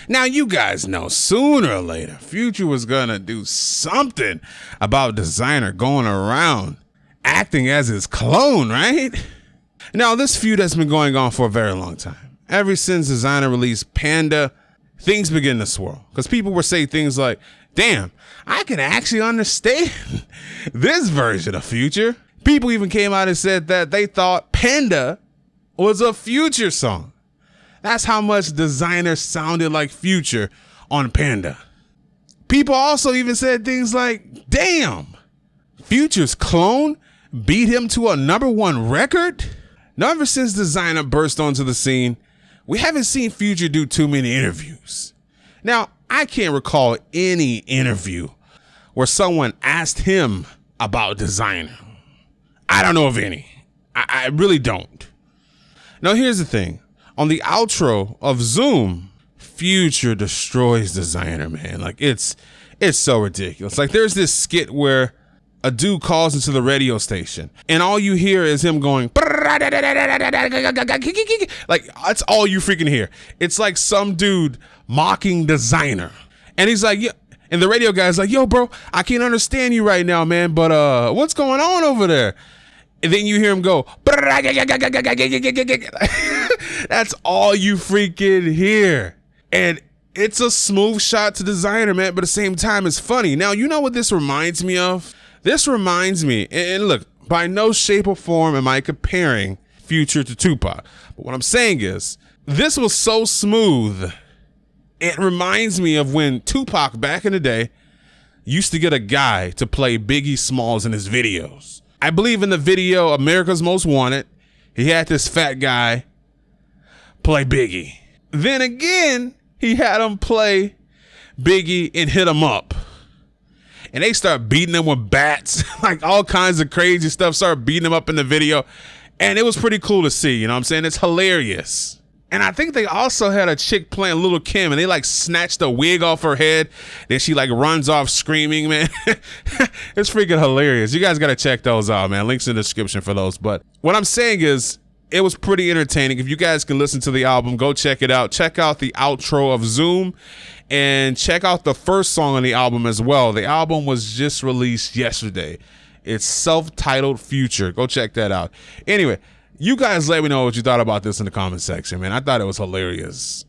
Now, you guys know sooner or later, Future was going to do something about Desiigner going around acting as his clone, right? Now, this feud has been going on for a very long time. Ever since Desiigner released Panda, things begin to swirl because people were saying things like, damn, I can actually understand this version of Future. People even came out and said that they thought Panda was a Future song. That's how much Desiigner sounded like Future on Panda. People also even said things like, damn, Future's clone beat him to a #1 record? Now, ever since Desiigner burst onto the scene, we haven't seen Future do too many interviews. Now, I can't recall any interview where someone asked him about Desiigner. I don't know of any. I really don't. Now, here's the thing. On the outro of Zoom, Future destroys Desiigner, man. Like, it's so ridiculous. Like, there's this skit where a dude calls into the radio station and all you hear is him going, like, that's all you freaking hear. It's like some dude mocking Desiigner. And he's like, yeah. And the radio guy's like, yo, bro, I can't understand you right now, man. But what's going on over there? And then you hear him go, that's all you freaking hear. And it's a smooth shot to Desiigner, man, but at the same time, it's funny. Now, you know what this reminds me of? This reminds me, and look, by no shape or form am I comparing Future to Tupac. But what I'm saying is, this was so smooth, it reminds me of when Tupac, back in the day, used to get a guy to play Biggie Smalls in his videos. I believe in the video America's Most Wanted, he had this fat guy play Biggie. Then again, he had him play Biggie and Hit 'Em Up. And they start beating him with bats, like all kinds of crazy stuff, start beating him up in the video. And it was pretty cool to see, you know what I'm saying? It's hilarious. And I think they also had a chick playing Little Kim and they like snatched a wig off her head. Then she like runs off screaming, man. It's freaking hilarious. You guys got to check those out, man. Links in the description for those. But what I'm saying is, it was pretty entertaining. If you guys can listen to the album, go check it out. Check out the outro of Zoom and check out the first song on the album as well. The album was just released yesterday. It's self-titled Future. Go check that out. Anyway, you guys let me know what you thought about this in the comment section, man. I thought it was hilarious.